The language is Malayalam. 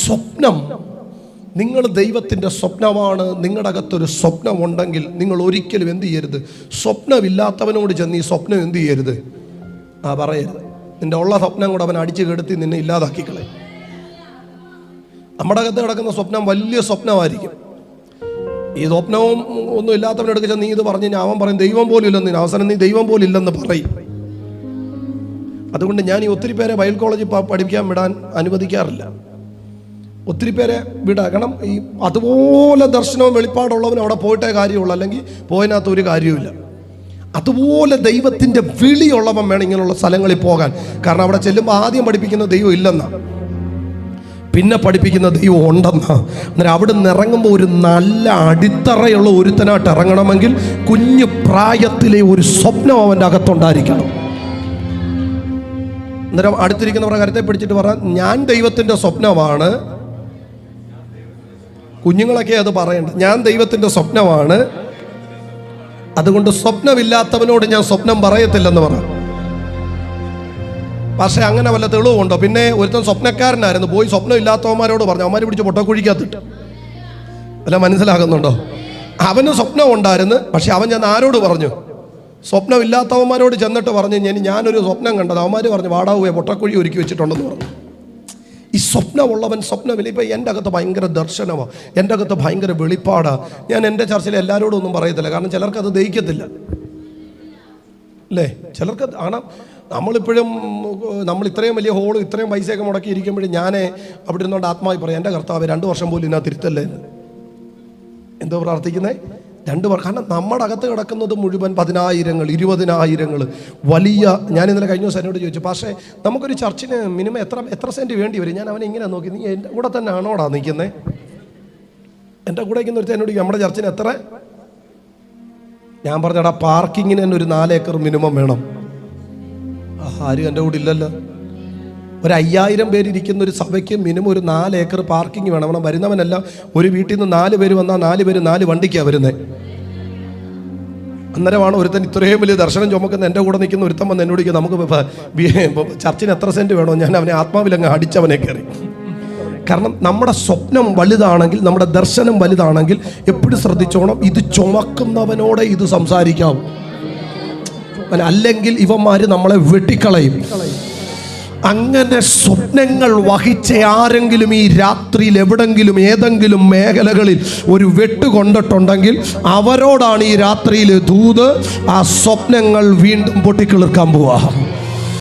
സ്വപ്നം, നിങ്ങൾ ദൈവത്തിൻ്റെ സ്വപ്നമാണ്. നിങ്ങളുടെ അകത്തൊരു സ്വപ്നമുണ്ടെങ്കിൽ നിങ്ങൾ ഒരിക്കലും എന്ത് ചെയ്യരുത്, സ്വപ്നമില്ലാത്തവനോട് ചെന്ന് ഈ സ്വപ്നം എന്ത് ചെയ്യരുത്, പറയരുത്. നിൻ്റെ ഉള്ള സ്വപ്നം കൂടെ അവൻ അടിച്ചു കെടുത്തി നിന്നെ ഇല്ലാതാക്കിക്കളെ. നമ്മുടെ അകത്ത് കിടക്കുന്ന സ്വപ്നം വലിയ സ്വപ്നമായിരിക്കും. ഈ സ്വപ്നവും ഒന്നും ഇല്ലാത്തവനെടുക്കുക ചെന്ന് നീ ഇത് പറഞ്ഞു കഴിഞ്ഞാൽ അവൻ പറയും ദൈവം പോലും ഇല്ലെന്ന്. അവസാനം നീ ദൈവം പോലും ഇല്ലെന്ന് പറയും. അതുകൊണ്ട് ഞാൻ ഈ ഒത്തിരി പേരെ ബൈബിൾ കോളേജിൽ പഠിപ്പിക്കാൻ വിടാൻ അനുവദിക്കാറില്ല. ഒത്തിരി പേരെ വിടണം. ഈ അതുപോലെ ദർശനവും വെളിപ്പാടുള്ളവൻ അവിടെ പോയിട്ടേ കാര്യമുള്ളൂ, അല്ലെങ്കിൽ പോയതിനകത്ത് ഒരു കാര്യവുമില്ല. അതുപോലെ ദൈവത്തിൻ്റെ വിളിയുള്ളവൻ വേണം ഇങ്ങനെയുള്ള സ്ഥലങ്ങളിൽ പോകാൻ. കാരണം അവിടെ ചെല്ലുമ്പോൾ ആദ്യം പഠിപ്പിക്കുന്ന ദൈവം ഇല്ലെന്നാണ്, പിന്നെ പഠിപ്പിക്കുന്ന ദൈവം ഉണ്ടെന്നാണ്. അന്നേരം അവിടെ നിന്ന് ഇറങ്ങുമ്പോൾ ഒരു നല്ല അടിത്തറയുള്ള ഒരുത്തനായിട്ട് ഇറങ്ങണമെങ്കിൽ കുഞ്ഞു പ്രായത്തിലെ ഒരു സ്വപ്നം അവൻ്റെ അകത്തുണ്ടായിരിക്കണം. അന്നേരം അടുത്തിരിക്കുന്നവരുടെ കരുത്തെ പിടിച്ചിട്ട് പറഞ്ഞാൽ ഞാൻ ദൈവത്തിൻ്റെ സ്വപ്നമാണ്. കുഞ്ഞുങ്ങളൊക്കെ അത് പറയേണ്ടത്, ഞാൻ ദൈവത്തിൻ്റെ സ്വപ്നമാണ്, അതുകൊണ്ട് സ്വപ്നമില്ലാത്തവനോട് ഞാൻ സ്വപ്നം പറയത്തില്ലെന്ന് പറ. പക്ഷേ അങ്ങനെ വല്ല തെളിവുണ്ടോ? പിന്നെ ഒരുത്തൻ സ്വപ്നക്കാരനായിരുന്നു, പോയി സ്വപ്നം ഇല്ലാത്തവന്മാരോട് പറഞ്ഞു, അവന്മാർ പിടിച്ച് പൊട്ടക്കുഴിക്കകത്തിട്ട്. അല്ല, മനസ്സിലാകുന്നുണ്ടോ? അവന് സ്വപ്നം ഉണ്ടായിരുന്നു, പക്ഷെ അവൻ ഞാൻ ആരോട് പറഞ്ഞു? സ്വപ്നമില്ലാത്തവന്മാരോട് ചെന്നിട്ട് പറഞ്ഞു ഞാനൊരു സ്വപ്നം കണ്ടത്. അവന്മാർ പറഞ്ഞു വാടാവുകയെ പൊട്ടക്കുഴി ഒരുക്കി വെച്ചിട്ടുണ്ടെന്ന് പറഞ്ഞു. ഈ സ്വപ്നമുള്ളവൻ സ്വപ്നമില്ല. ഇപ്പം എൻ്റെ അകത്ത് ഭയങ്കര ദർശനമാണ്, എൻ്റെ അകത്ത് ഭയങ്കര വെളിപ്പാടാണ്. ഞാൻ എൻ്റെ ചർച്ചയിൽ എല്ലാവരോടും ഒന്നും പറയത്തില്ല, കാരണം ചിലർക്കത് ദഹിക്കത്തില്ല അല്ലേ. ചിലർക്ക് ആണ്. നമ്മളിപ്പോഴും നമ്മൾ ഇത്രയും വലിയ ഹോളും ഇത്രയും പൈസയൊക്കെ മുടക്കി ഇരിക്കുമ്പോഴും ഞാൻ അവിടെ ഇരുന്നുകൊണ്ട് ആത്മാവി പറയാം, എൻ്റെ കർത്താവ് 2 വർഷം പോലും ഇതിനകത്ത് ഇരുത്തല്ലേ. എന്തോ പ്രാർത്ഥിക്കുന്നത്? 2 വർഷം. കാരണം നമ്മുടെ അകത്ത് കിടക്കുന്നത് മുഴുവൻ 10,000 20,000 വലിയ. ഞാൻ ഇന്നലെ കഴിഞ്ഞ ദിവസം എന്നോട് ചോദിച്ചു, പക്ഷേ നമുക്കൊരു ചർച്ചിന് മിനിമം എത്ര സെൻറ്റ് വേണ്ടി വരും? ഞാൻ അവനെ ഇങ്ങനെ നോക്കി, നീ എൻ്റെ കൂടെ തന്നെ ആണോടാ നിൽക്കുന്നത്? എൻ്റെ കൂടെ നിൽക്കുന്ന ഒരു എന്നോട് നമ്മുടെ ചർച്ചിന് എത്ര? ഞാൻ പറഞ്ഞടാ, പാർക്കിങ്ങിന് തന്നെ ഒരു 4 ഏക്കർ മിനിമം വേണം. ആരും എൻ്റെ കൂടെ ഇല്ലല്ലോ. ഒരു 5000 പേരിരിക്കുന്ന ഒരു സഭയ്ക്ക് മിനിമം ഒരു 4 ഏക്കർ പാർക്കിംഗ് വേണം. അവിടെ വരുന്നവനെല്ലാം ഒരു വീട്ടിൽ നിന്ന് 4 പേര് വന്നാൽ 4 പേര് 4 വണ്ടിക്കാണ് വരുന്നത്. അന്നേരമാണ് ഒരുത്തൻ ഇത്രയും വലിയ ദർശനം ചുമക്കുന്ന എൻ്റെ കൂടെ നിൽക്കുന്ന ഒരുത്തൻ വന്ന് എന്നോട് നമുക്ക് ചർച്ചിന് എത്ര സെൻറ്റ് വേണോ? ഞാൻ അവനെ ആത്മാവിലങ്ങ് അടിച്ചവനെ കയറി. കാരണം നമ്മുടെ സ്വപ്നം വലുതാണെങ്കിൽ, നമ്മുടെ ദർശനം വലുതാണെങ്കിൽ എപ്പോഴും ശ്രദ്ധിച്ചോണം, ഇത് ചുമക്കുന്നവനോടെ ഇത് സംസാരിക്കാവും. അല്ലെങ്കിൽ ഇവന്മാർ നമ്മളെ വെട്ടിക്കളയും. അങ്ങനെ സ്വപ്നങ്ങൾ വഹിച്ച ആരെങ്കിലും ഈ രാത്രിയിൽ എവിടെങ്കിലും ഏതെങ്കിലും മേഖലകളിൽ ഒരു വെട്ട് കൊണ്ടിട്ടുണ്ടെങ്കിൽ അവരോടാണ് ഈ രാത്രിയിൽ ദൂത്. ആ സ്വപ്നങ്ങൾ വീണ്ടും പൊട്ടിക്കിളിർക്കാൻ പോവാ.